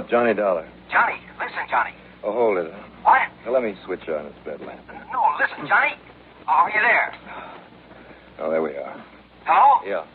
Johnny Dollar. Johnny, listen, Johnny. Oh, hold it. What? Now, let me switch on its bed lamp. No, listen, Johnny. Are you there? Oh, there we are. Hello? Yeah.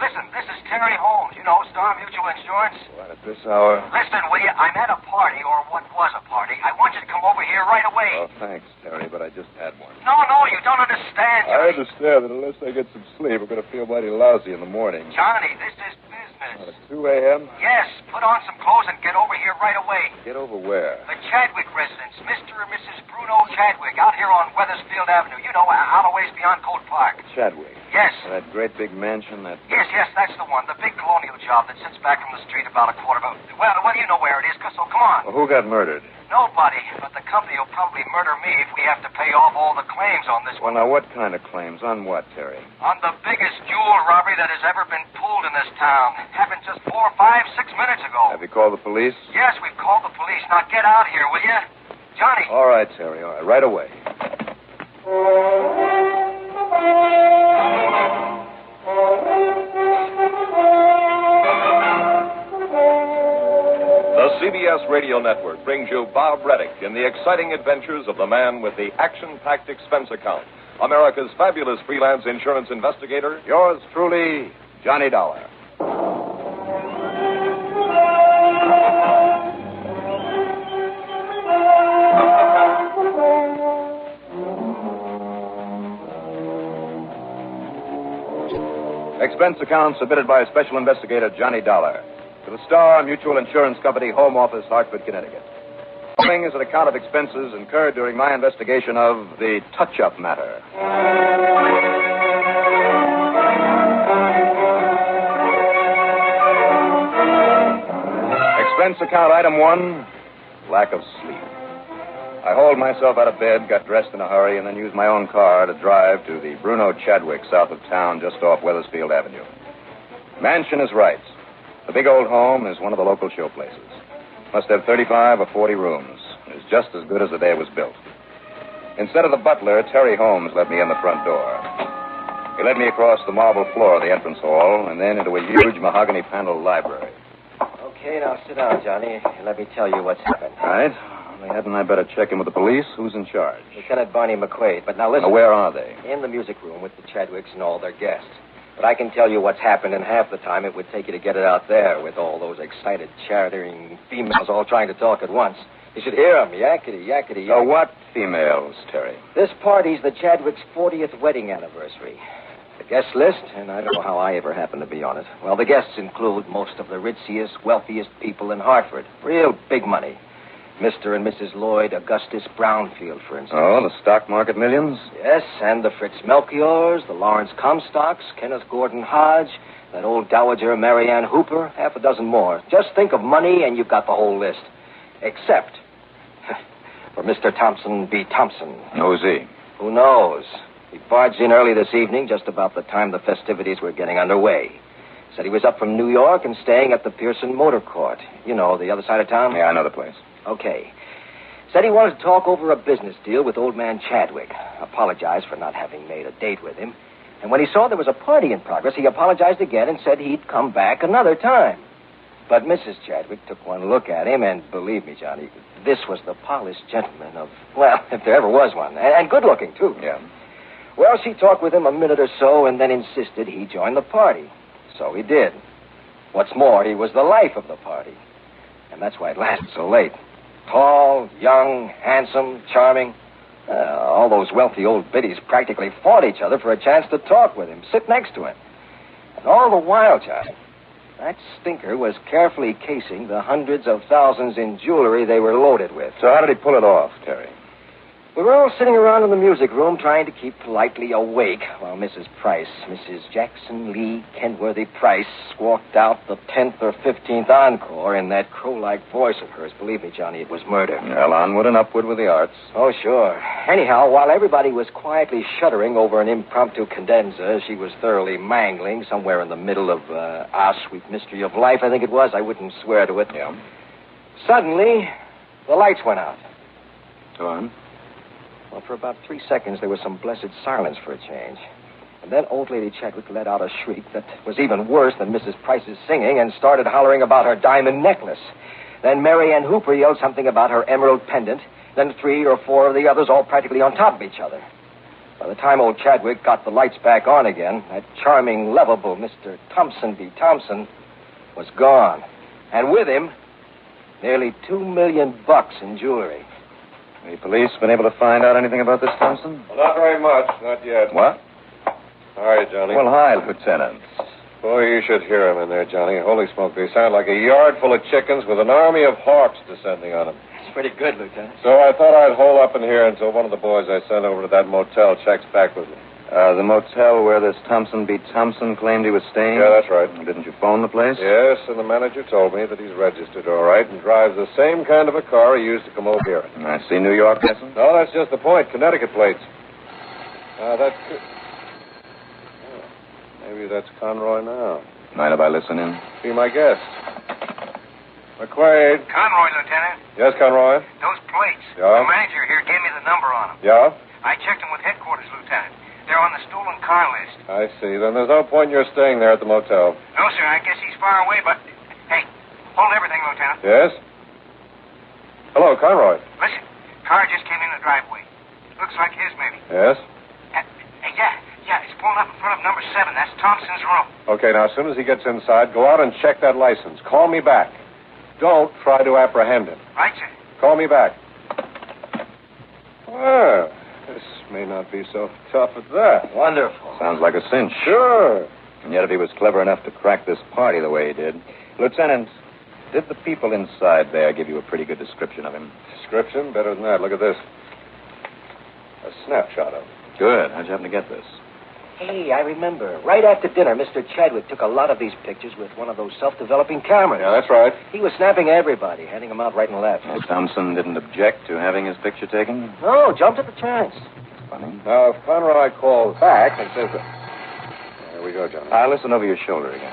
Listen, this is Terry Holmes, Star Mutual Insurance. What, at this hour? Listen, will you? I'm at a party, or what was a party. I want you to come over here right away. Oh, thanks, Terry, but I just had one. No, you don't understand, Johnny. I understand that unless I get some sleep, I'm going to feel mighty lousy in the morning. Johnny, this is business. At 2 a.m.? Yes, put on some clothes and get over here right away. Get over where? The Chadwick residence, Mr. and Mrs. Bruno Chadwick, out here on Weathersfield Avenue. Out a ways beyond Colt Park. Chadwick? Yes. That great big mansion, that... Yes, that's the one. The big colonial job that sits back from the street about a quarter of a... Well, you know where it is, so come on. Well, who got murdered? Nobody, but the company will probably murder me if we have to pay off all the claims on this Well, one. now, what kind of claims? On what, Terry? On the biggest jewel robbery that has ever been pulled in this town. Happened just 4, 5, 6 minutes ago. Have you called the police? Yes, we've called the police. Now get out here, will you? Johnny. All right, Terry, all right. Right away. The CBS Radio Network brings you Bob Reddick in the exciting adventures of the man with the action-packed expense account, America's fabulous freelance insurance investigator. Yours truly, Johnny Dollar. Expense account submitted by Special Investigator Johnny Dollar to the Star Mutual Insurance Company, Home Office, Hartford, Connecticut. The following is an account of expenses incurred during my investigation of the touch-up matter. Expense account item 1, lack of sleep. I hauled myself out of bed, got dressed in a hurry, and then used my own car to drive to the Bruno Chadwick south of town, just off Weathersfield Avenue. Mansion is right. The big old home is one of the local showplaces. Must have 35 or 40 rooms. It's just as good as the day it was built. Instead of the butler, Terry Holmes let me in the front door. He led me across the marble floor of the entrance hall and then into a huge mahogany-paneled library. Okay, now sit down, Johnny, and let me tell you what's happened. All right. Only hadn't I better check in with the police? Who's in charge? Lieutenant Barney McQuaid. But now listen. Now, where are they? In the music room with the Chadwicks and all their guests. But I can tell you what's happened in half the time it would take you to get it out there with all those excited, chattering females all trying to talk at once. You should hear them, yakety, yakety, yakety. So what females, Terry? This party's the Chadwicks' 40th wedding anniversary. The guest list, and I don't know how I ever happened to be on it. Well, the guests include most of the richest, wealthiest people in Hartford. Real big money. Mr. and Mrs. Lloyd Augustus Brownfield, for instance. Oh, the stock market millions? Yes, and the Fritz Melchiors, the Lawrence Comstocks, Kenneth Gordon Hodge, that old dowager Marianne Hooper, half a dozen more. Just think of money and you've got the whole list. Except for Mr. Thompson B. Thompson. Who's he? Who knows? He barged in early this evening, just about the time the festivities were getting underway. Said he was up from New York and staying at the Pearson Motor Court. You know, the other side of town? Yeah, I know the place. Okay. Said he wanted to talk over a business deal with old man Chadwick. Apologized for not having made a date with him. And when he saw there was a party in progress, he apologized again and said he'd come back another time. But Mrs. Chadwick took one look at him, and believe me, Johnny, this was the polished gentleman of, well, if there ever was one. And good looking, too. Yeah. Well, she talked with him a minute or so and then insisted he join the party. So he did. What's more, he was the life of the party. And that's why it lasted so late. Tall, young, handsome, charming. All those wealthy old biddies practically fought each other for a chance to talk with him, sit next to him. And all the while, Johnny, that stinker was carefully casing the hundreds of thousands in jewelry they were loaded with. So how did he pull it off, Terry? We were all sitting around in the music room trying to keep politely awake while Mrs. Jackson Lee Kenworthy Price, squawked out the 10th or 15th encore in that crow-like voice of hers. Believe me, Johnny, it was murder. Well, onward and upward with the arts. Oh, sure. Anyhow, while everybody was quietly shuddering over an impromptu cadenza, she was thoroughly mangling somewhere in the middle of Our Sweet Mystery of Life, I think it was. I wouldn't swear to it. Yeah. Suddenly, the lights went out. Go on. Well, for about 3 seconds, there was some blessed silence for a change. And then old lady Chadwick let out a shriek that was even worse than Mrs. Price's singing and started hollering about her diamond necklace. Then Mary Ann Hooper yelled something about her emerald pendant. Then 3 or 4 of the others all practically on top of each other. By the time old Chadwick got the lights back on again, that charming, lovable Mr. Thompson B. Thompson was gone. And with him, nearly $2 million in jewelry. The police been able to find out anything about this, Thompson? Well, not very much. Not yet. What? How are you, Johnny? Well, hi, Lieutenant. Boy, you should hear them in there, Johnny. Holy smoke, they sound like a yard full of chickens with an army of hawks descending on them. It's pretty good, Lieutenant. So I thought I'd hole up in here until one of the boys I sent over to that motel checks back with me. The motel where this Thompson B. Thompson claimed he was staying? Yeah, that's right. Didn't you phone the place? Yes, and the manager told me that he's registered all right and drives the same kind of a car he used to come over here. I see New York license? No, that's just the point. Connecticut plates. That could... Oh, maybe that's Conroy now. Mind if I listen in? Be my guest. McQuaid. Conroy, Lieutenant. Yes, Conroy? Those plates. Yeah? The manager here gave me the number on them. Yeah? I checked them with headquarters, Lieutenant. They're on the stolen car list. I see. Then there's no point in your staying there at the motel. No, sir. I guess he's far away, but... Hey, hold everything, Lieutenant. Yes? Hello, Conroy. Listen, car just came in the driveway. Looks like his, maybe. Yes? Yeah, it's pulling up in front of number 7. That's Thompson's room. Okay, now, as soon as he gets inside, go out and check that license. Call me back. Don't try to apprehend him. Right, sir. Call me back. Well, this may not be so tough at that. Wonderful. Sounds like a cinch. Sure. And yet if he was clever enough to crack this party the way he did. Lieutenant, did the people inside there give you a pretty good description of him? Description? Better than that. Look at this. A snapshot of him. Good. How'd you happen to get this? Hey, I remember. Right after dinner, Mr. Chadwick took a lot of these pictures with one of those self-developing cameras. Yeah, that's right. He was snapping everybody, handing them out right and left. Thompson didn't object to having his picture taken? No, jumped at the chance. Funny. Now, if Conroy calls back and says that... There we go, Johnny. I'll listen over your shoulder again.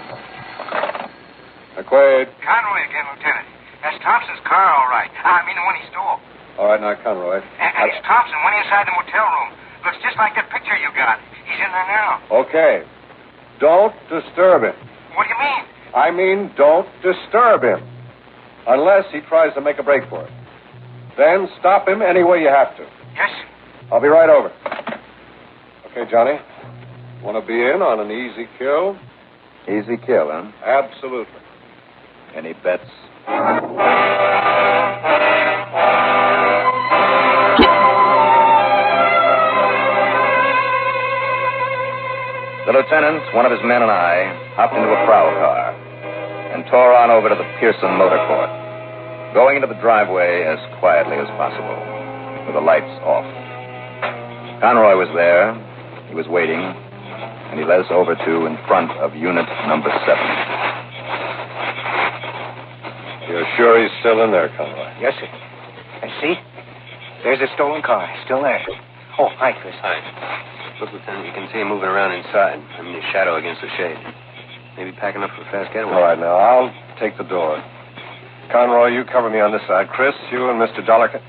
McQuaid. Conroy again, Lieutenant. That's Thompson's car, all right. I mean, the one he stole. All right, now, Conroy. And it's Thompson went inside the motel room. Looks just like that picture you got. He's in there now. Okay. Don't disturb him. What do you mean? I mean, don't disturb him. Unless he tries to make a break for it. Then stop him any way you have to. Yes, I'll be right over. Okay, Johnny. Want to be in on an easy kill? Easy kill, huh? Absolutely. Any bets? The lieutenant, one of his men, and I hopped into a prowl car and tore on over to the Pearson Motor Court, going into the driveway as quietly as possible, with the lights off. Conroy was there. He was waiting, and he led us over to in front of unit number 7. You're sure he's still in there, Conroy? Yes, sir. I see. There's a stolen car. Still there. Oh, hi, Chris. Hi. Look, Lieutenant, you can see him moving around inside. I mean, his shadow against the shade. Maybe packing up for a fast getaway. All right, now, I'll take the door. Conroy, you cover me on this side. Chris, you and Mr. Dollarkin.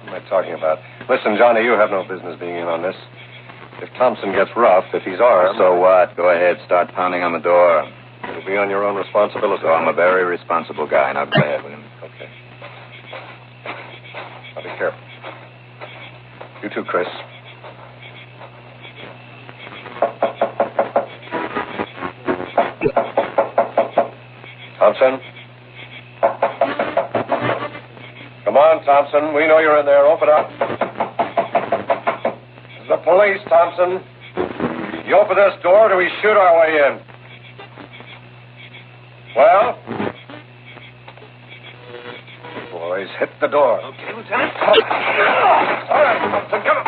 What am I talking about? Listen, Johnny, you have no business being in on this. If Thompson gets rough, if he's armed... So what? Go ahead. Start pounding on the door. It'll be on your own responsibility. So I'm a very responsible guy. Now go ahead, William. Okay. Now be careful. You too, Chris. Thompson? Come on, Thompson. We know you're in there. Open up. This is the police, Thompson. You open this door or do we shoot our way in? Well? Boys, hit the door. Okay, Lieutenant. All right, Thompson, come on.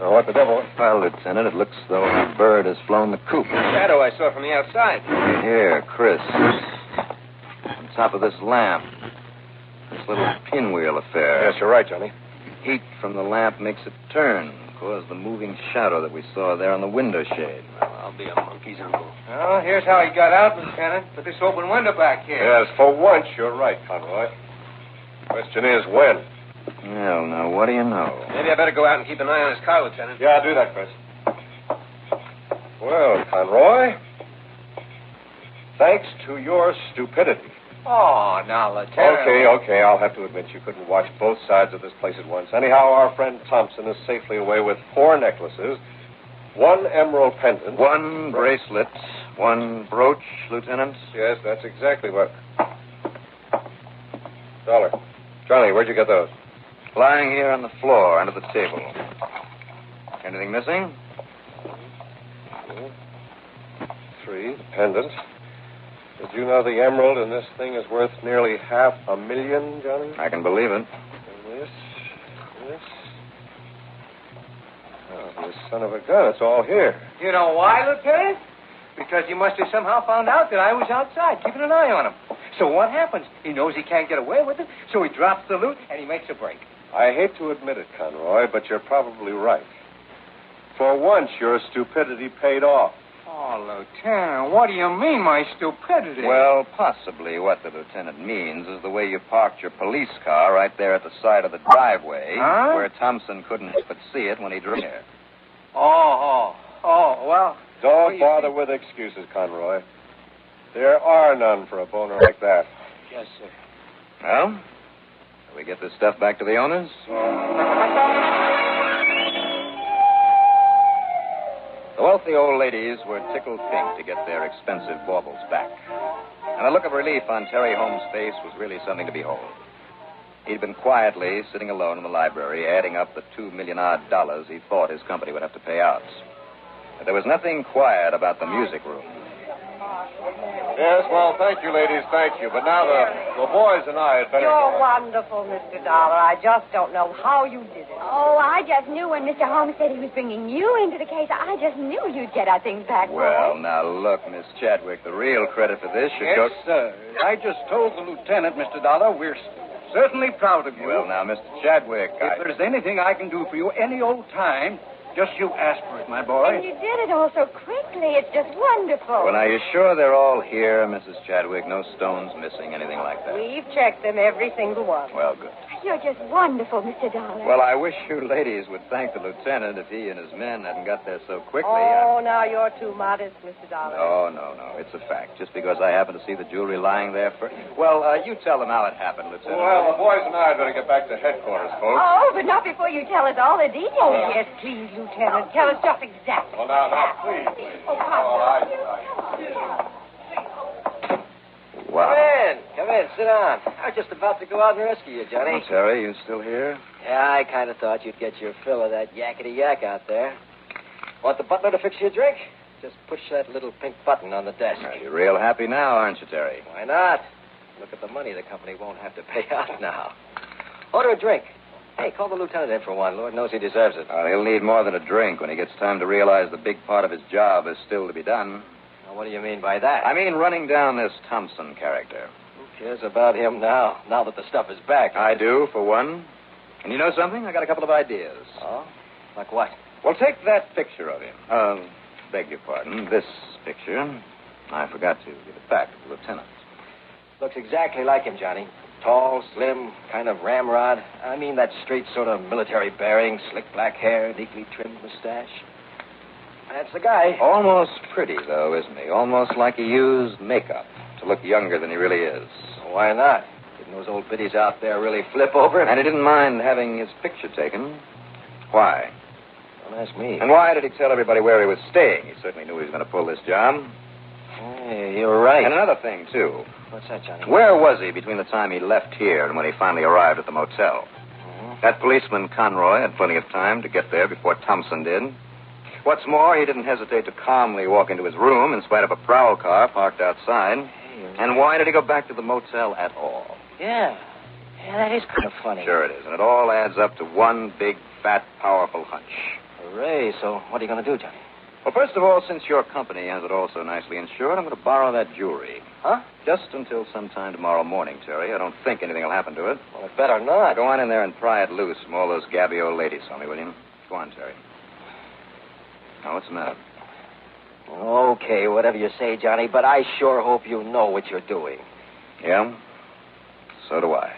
Now, what the devil? Well, Lieutenant, it looks though a bird has flown the coop. Shadow I saw from the outside. Here, Chris. On top of this lamp. This little pinwheel affair. Yes, you're right, Johnny. Heat from the lamp makes it turn, cause the moving shadow that we saw there on the window shade. Well, I'll be a monkey's uncle. Well, here's how he got out, Lieutenant. With this open window back here. Yes, for once, you're right, Conroy. Question is, when? Well, now, what do you know? Maybe I better go out and keep an eye on his car, Lieutenant. Yeah, do that, Chris. Well, Conroy, Thanks to your stupidity. Oh, now, Lieutenant. Okay. I'll have to admit you couldn't watch both sides of this place at once. Anyhow, our friend Thompson is safely away with 4 necklaces, 1 emerald pendant. 1 bracelet, 1 brooch, Lieutenant. Yes, that's exactly what... Dollar. Johnny, where'd you get those? Lying here on the floor under the table. Anything missing? 3, pendant. Did you know the emerald in this thing is worth nearly $500,000, Johnny? I can believe it. And this. Oh, this son of a gun, it's all here. You know why, Lieutenant? Because he must have somehow found out that I was outside, keeping an eye on him. So what happens? He knows he can't get away with it, so he drops the loot and he makes a break. I hate to admit it, Conroy, but you're probably right. For once, your stupidity paid off. Oh, Lieutenant, what do you mean, my stupidity? Well, possibly what the lieutenant means is the way you parked your police car right there at the side of the driveway, Huh? where Thompson couldn't help but see it when he drove here. Oh, well... Don't bother with excuses, Conroy. There are none for a boner like that. Yes, sir. Well, shall we get this stuff back to the owners? The wealthy old ladies were tickled pink to get their expensive baubles back. And the look of relief on Terry Holmes' face was really something to behold. He'd been quietly sitting alone in the library, adding up the $2 million-odd he thought his company would have to pay out. But there was nothing quiet about the music room. Yes, well, thank you, ladies, thank you. But now the boys and I had better... You're wonderful, Mr. Dollar. I just don't know how you did it. Oh, I just knew when Mr. Holmes said he was bringing you into the case. I just knew you'd get our things back. Well, boy. now, look, Miss Chadwick, the real credit for this should go... Yes, sir. I just told the lieutenant, Mr. Dollar, we're certainly proud of you. Well, now, Mr. Chadwick, If there's anything I can do for you any old time, just you ask for it, my And boy. you did it all so quickly. It's just wonderful. Well, now, you sure they're all here, Mrs. Chadwick? No stones missing, anything like that? We've checked them, every single one. Well, good. You're just wonderful, Mr. Dollar. Well, I wish you ladies would thank the lieutenant if he and his men hadn't got there so quickly. Oh, now you're too modest, Mr. Dollar. No. It's a fact. Just because I happened to see the jewelry lying there for... Well, you tell them how it happened, Lieutenant. Well, the boys and I had better get back to headquarters, folks. Oh, but not before you tell us all the details. Oh, yes, please, Lieutenant. Tell us just exactly. Well, now, please. Oh, come All right. Wow. Come in, sit down. I was just about to go out and rescue you, Johnny. Well, Terry, you still here? Yeah, I kind of thought you'd get your fill of that yakety-yak out there. Want the butler to fix you a drink? Just push that little pink button on the desk. Now, you're real happy now, aren't you, Terry? Why not? Look at the money the company won't have to pay out now. Order a drink. Hey, call the lieutenant in for one. Lord knows he deserves it. He'll need more than a drink when he gets time to realize the big part of his job is still to be done. Now, what do you mean by that? I mean running down this Thompson character. Who cares about him now that the stuff is back? I do, for one. And you know something? I got a couple of ideas. Oh? Like what? Well, take that picture of him. Beg your pardon. This picture. I forgot to give it back to the lieutenant. Looks exactly like him, Johnny. Tall, slim, kind of ramrod. I mean that straight sort of military bearing, slick black hair, neatly trimmed mustache. That's the guy. Almost pretty, though, isn't he? Almost like he used makeup to look younger than he really is. Why not? Didn't those old biddies out there really flip over? And he didn't mind having his picture taken. Why? Don't ask me. And why did he tell everybody where he was staying? He certainly knew he was going to pull this job. Hey, you're right. And another thing, too. What's that, Johnny? Where was he between the time he left here and when he finally arrived at the motel? That policeman, Conroy, had plenty of time to get there before Thompson did. What's more, he didn't hesitate to calmly walk into his room in spite of a prowl car parked outside. And why did he go back to the motel at all? Yeah, that is kind of funny. Sure it is, and it all adds up to one big, fat, powerful hunch. Hooray, so what are you going to do, Johnny? Well, first of all, since your company has it all so nicely insured, I'm going to borrow that jewelry. Huh? Just until sometime tomorrow morning, Terry. I don't think anything will happen to it. Well, it better not. Now, go on in there and pry it loose from all those gabby old ladies for me, will you? Go on, Terry. Now, what's the matter? Okay, whatever you say, Johnny, but I sure hope you know what you're doing. Yeah? So do I.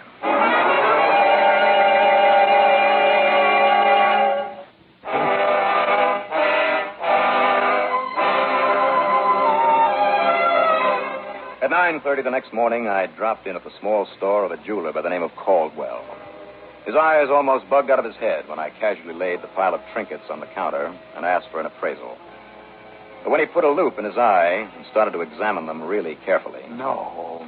9:30 the next morning, I dropped in at the small store of a jeweler by the name of Caldwell. His eyes almost bugged out of his head when I casually laid the pile of trinkets on the counter and asked for an appraisal. But when he put a loop in his eye and started to examine them really carefully... No,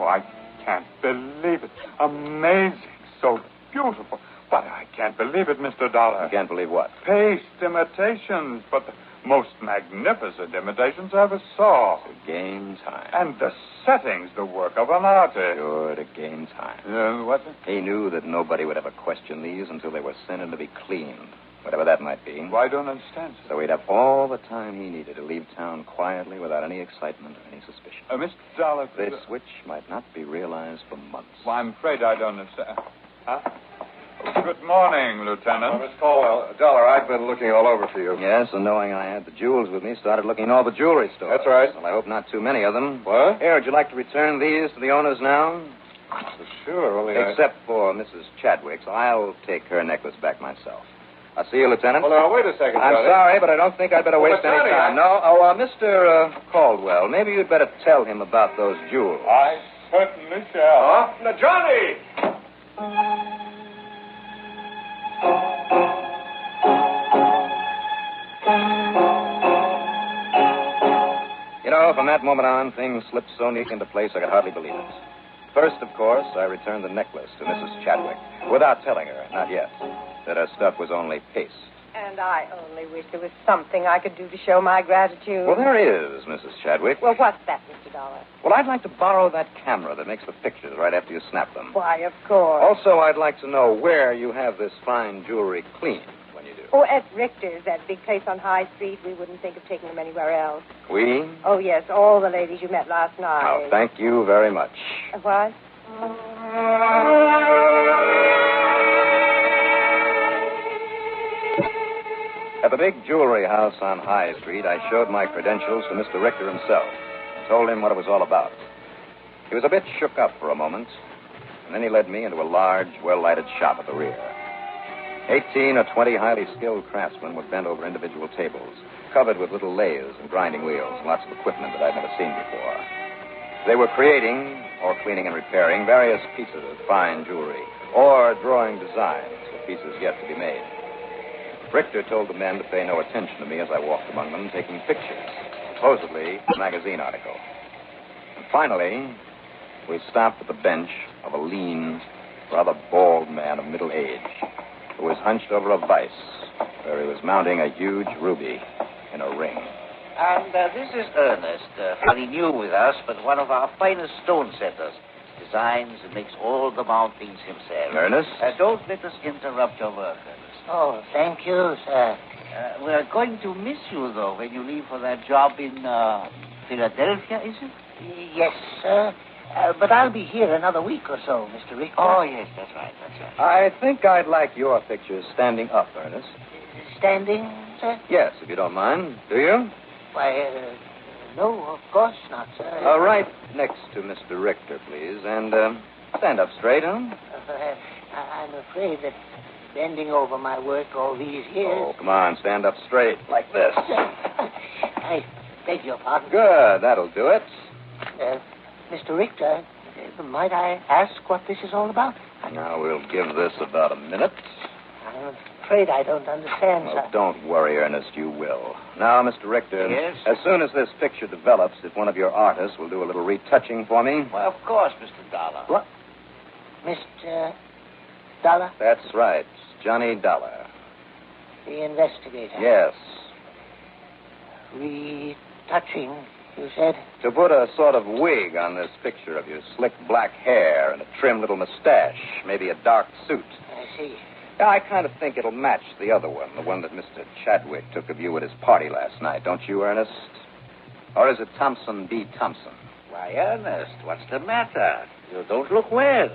I can't believe it. Amazing. So beautiful. But I can't believe it, Mr. Dollar. You can't believe what? Paste imitations, but the most magnificent imitations I ever saw. To gain time. And the setting's the work of an artist. Sure, to gain time. What's it? He knew that nobody would ever question these until they were sent in to be cleaned, whatever that might be. Well, I don't understand, sir. So he'd have all the time he needed to leave town quietly without any excitement or any suspicion. Mr. Dollar... This which might not be realized for months. Well, I'm afraid I don't understand. Huh? Good morning, Lieutenant. Miss Caldwell, Dollar, I've been looking all over for you. Yes, and knowing I had the jewels with me, started looking in all the jewelry stores. That's right. Well, I hope not too many of them. What? Here, would you like to return these to the owners now? Sure, only Except for Mrs. Chadwick's. I'll take her necklace back myself. I'll see you, Lieutenant. Well, now, wait a second, I'm Johnny. sorry, but I don't think I'd better waste any Johnny, time. Mr. Caldwell, maybe you'd better tell him about those jewels. I certainly shall. Huh? Now, Johnny! You know, from that moment on, things slipped so neat into place I could hardly believe it. First, of course, I returned the necklace to Mrs. Chadwick, without telling her, not yet, that her stuff was only paste. And I only wish there was something I could do to show my gratitude. Well, there is, Mrs. Chadwick. Well, what's that, Mr. Dollar? Well, I'd like to borrow that camera that makes the pictures right after you snap them. Why, of course. Also, I'd like to know where you have this fine jewelry cleaned when you do. Oh, at Richter's, that big place on High Street. We wouldn't think of taking them anywhere else. We? Oh, yes, all the ladies you met last night. Oh, thank you very much. What? At the big jewelry house on High Street, I showed my credentials to Mr. Richter himself and told him what it was all about. He was a bit shook up for a moment, and then he led me into a large, well-lighted shop at the rear. 18 or 20 highly skilled craftsmen were bent over individual tables, covered with little lathes and grinding wheels and lots of equipment that I'd never seen before. They were creating, or cleaning and repairing, various pieces of fine jewelry, or drawing designs for pieces yet to be made. Richter told the men to pay no attention to me as I walked among them, taking pictures, supposedly a magazine article. And finally, we stopped at the bench of a lean, rather bald man of middle age, who was hunched over a vise where he was mounting a huge ruby in a ring. And this is Ernest, very new with us, but one of our finest stone setters. Designs and makes all the mountings himself. Ernest? Don't let us interrupt your work, Ernest. Oh, thank you, sir. We're going to miss you, though, when you leave for that job in Philadelphia, is it? Yes, sir. But I'll be here another week or so, Mr. Richter. Oh, yes, that's right. I think I'd like your pictures standing up, Ernest. Standing, sir? Yes, if you don't mind. Do you? Why, no, of course not, sir. Right next to Mr. Richter, please. And stand up straight, huh? I'm afraid that bending over my work all these years... Oh, come on, stand up straight, like this. I beg your pardon. Good, that'll do it. Mr. Richter, might I ask what this is all about? Now, we'll give this about a minute. I'm afraid I don't understand, Well, sir. don't worry, Ernest, you will. Now, Mr. Richter, Yes? as soon as this picture develops, if one of your artists will do a little retouching for me. Well, of course, Mr. Dollar. What? Mr. Dollar? That's right, Johnny Dollar. The investigator. Yes. Retouching, you said? To put a sort of wig on this picture of your slick black hair and a trim little mustache, maybe a dark suit. I see. Yeah, I kind of think it'll match the other one, the one that Mr. Chadwick took of you at his party last night, don't you, Ernest? Or is it Thompson B. Thompson? Why, Ernest, what's the matter? You don't look well.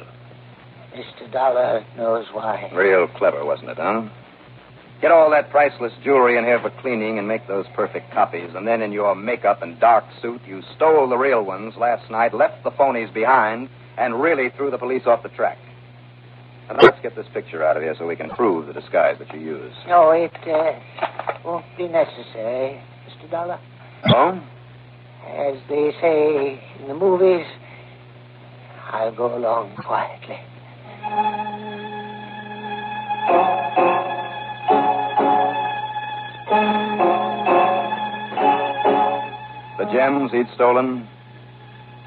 Mr. Dollar knows why. Real clever, wasn't it, huh? Get all that priceless jewelry in here for cleaning and make those perfect copies, and then in your makeup and dark suit, you stole the real ones last night, left the phonies behind, and really threw the police off the track. And let's get this picture out of here so we can prove the disguise that you used. No, it won't be necessary, Mr. Dollar. Oh? As they say in the movies, I'll go along quietly. The gems he'd stolen,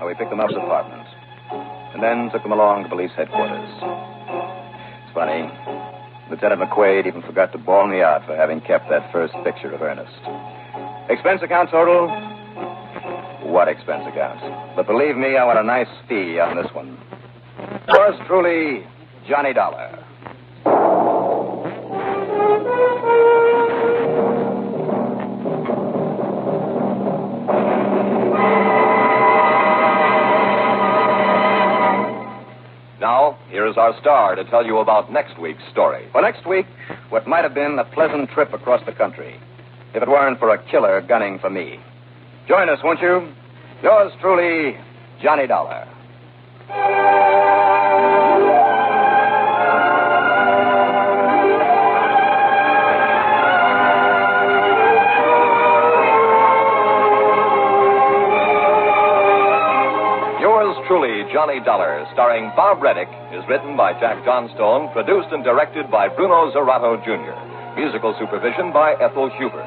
we picked them up at his apartment, and then took them along to police headquarters. It's funny, Lieutenant McQuaid even forgot to bawl me out for having kept that first picture of Ernest. Expense account total? What expense account? But believe me, I want a nice fee on this one. Yours truly, Johnny Dollar. Now, here is our star to tell you about next week's story. Well, next week, what might have been a pleasant trip across the country, if it weren't for a killer gunning for me. Join us, won't you? Yours truly, Johnny Dollar. Yours truly, Johnny Dollar, starring Bob Reddick, is written by Jack Johnstone, produced and directed by Bruno Zerato, Jr., musical supervision by Ethel Huber.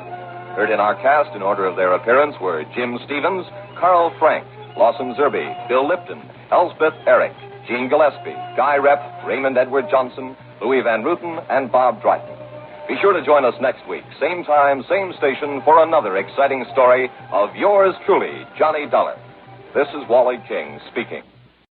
Heard in our cast in order of their appearance were Jim Stevens, Carl Frank, Lawson Zerby, Bill Lipton, Elspeth Eric, Gene Gillespie, Guy Rep, Raymond Edward Johnson, Louis Van Ruten, and Bob Dryden. Be sure to join us next week, same time, same station, for another exciting story of yours truly, Johnny Dollar. This is Wally King speaking.